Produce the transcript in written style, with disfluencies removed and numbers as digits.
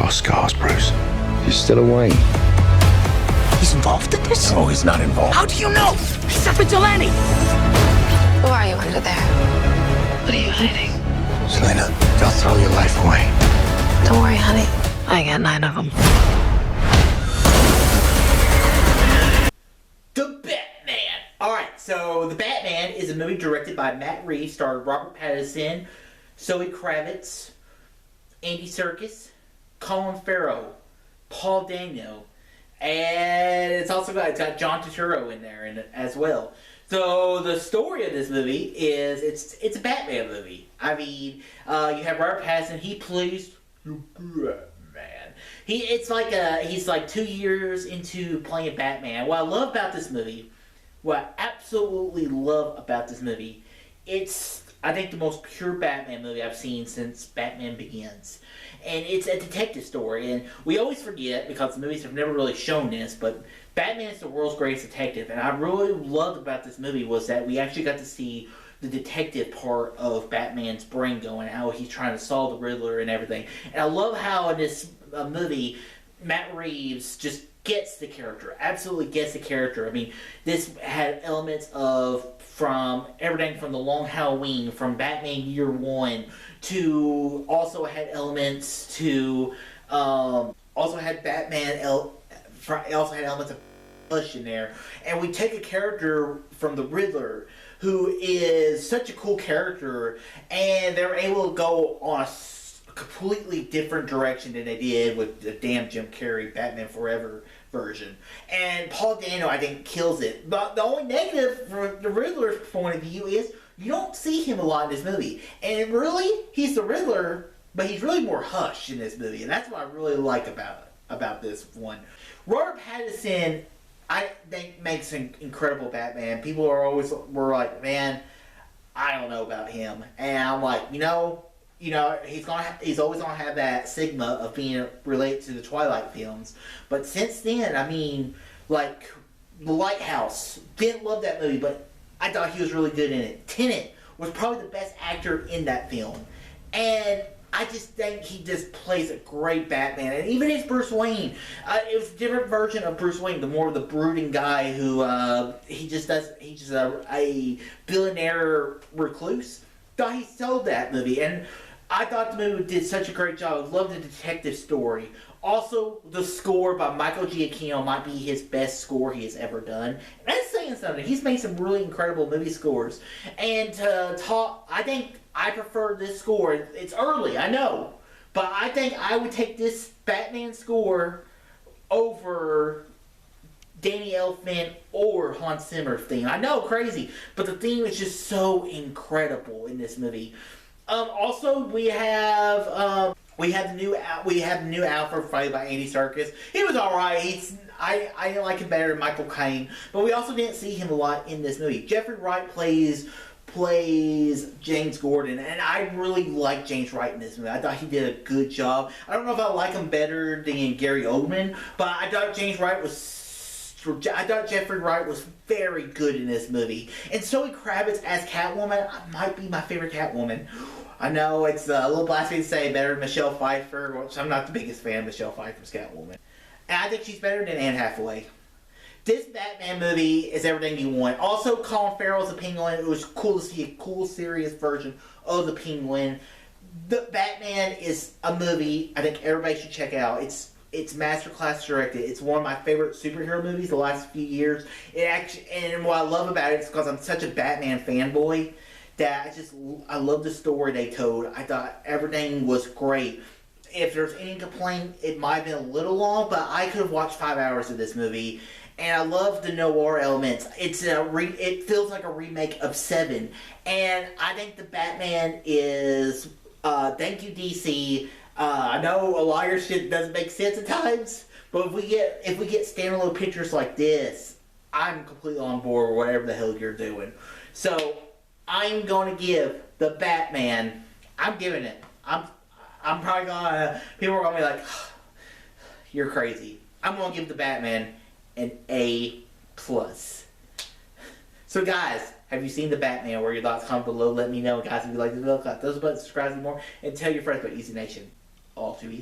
got scars, Bruce. He's still away. He's involved in this? No, he's not involved. How do you know? He's a vigilante. Who are you under there? What are you hiding? Selena, don't throw your life away. Don't worry, honey. I got 9 of them. The Batman. Alright, so The Batman is a movie directed by Matt Reeves, starring Robert Pattinson, Zoe Kravitz, Andy Serkis, Colin Farrell, Paul Dano, and it's got John Turturro in there as well. So the story of this movie is it's a Batman movie. I mean, you have Robert Pattinson. He plays the Batman. He's like 2 years into playing Batman. What I love about this movie, what I absolutely love about this movie, it's I think the most pure Batman movie I've seen since Batman Begins. And it's a detective story, and we always forget, because the movies have never really shown this, but Batman is the world's greatest detective, and I really loved about this movie was that we actually got to see the detective part of Batman's brain going, how he's trying to solve the Riddler and everything. And I love how in this movie, Matt Reeves just gets the character, absolutely gets the character. I mean, this had elements from everything from The Long Halloween, from Batman Year One, to also had elements to also had elements of Push in there. And we take a character from the Riddler who is such a cool character, and they're able to go on a completely different direction than they did with the damn Jim Carrey Batman Forever version. And Paul Dano, I think, kills it. But the only negative from the Riddler's point of view is you don't see him a lot in this movie. And really, he's the Riddler, but he's really more Hush in this movie. And that's what I really like about this one. Robert Pattinson, I think, makes an incredible Batman. People were like, man, I don't know about him. And I'm like, you know, he's always gonna have that stigma of being related to the Twilight films. But since then, I mean, like The Lighthouse, didn't love that movie, but I thought he was really good in it. Tenet was probably the best actor in that film, and I just think he just plays a great Batman. And even as Bruce Wayne, it was a different version of Bruce Wayne, the more of the brooding guy who he's just a billionaire recluse. Thought he sold that movie, and I thought the movie did such a great job. I love the detective story. Also, the score by Michael Giacchino might be his best score he has ever done. And that's saying something. He's made some really incredible movie scores. And I think I prefer this score. It's early, I know. But I think I would take this Batman score over Danny Elfman or Hans Zimmer's theme. I know, crazy. But the theme is just so incredible in this movie. Also, we have the new Alfred played by Andy Serkis. He was alright. I didn't like him better than Michael Caine, but we also didn't see him a lot in this movie. Jeffrey Wright plays James Gordon, and I really like James Wright in this movie. I thought he did a good job. I don't know if I like him better than Gary Oldman, but I thought Jeffrey Wright was very good in this movie. And Zoe Kravitz as Catwoman might be my favorite Catwoman. I know it's a little blasphemy to say better than Michelle Pfeiffer, which I'm not the biggest fan of Michelle Pfeiffer's Catwoman. And I think she's better than Anne Hathaway. This Batman movie is everything you want. Also, Colin Farrell's the Penguin. It was cool to see a cool, serious version of the Penguin. The Batman is a movie I think everybody should check out. It's masterclass directed. It's one of my favorite superhero movies the last few years. And what I love about it is because I'm such a Batman fanboy that I love the story they told. I thought everything was great. If there's any complaint, it might have been a little long, but I could have watched 5 hours of this movie. And I love the noir elements. It feels like a remake of Seven. And I think the Batman is, thank you DC. I know a lot of your shit doesn't make sense at times, but if we get standalone pictures like this, I'm completely on board with whatever the hell you're doing. So I'm going to give the Batman. I'm giving it. I'm probably gonna. People are gonna be like, "You're crazy." I'm gonna give the Batman an A+. So guys, have you seen the Batman? Where your thoughts? Comment below. Let me know, guys. If you like this video, click those buttons, subscribe to more, and tell your friends about Easy Nation. All too easy.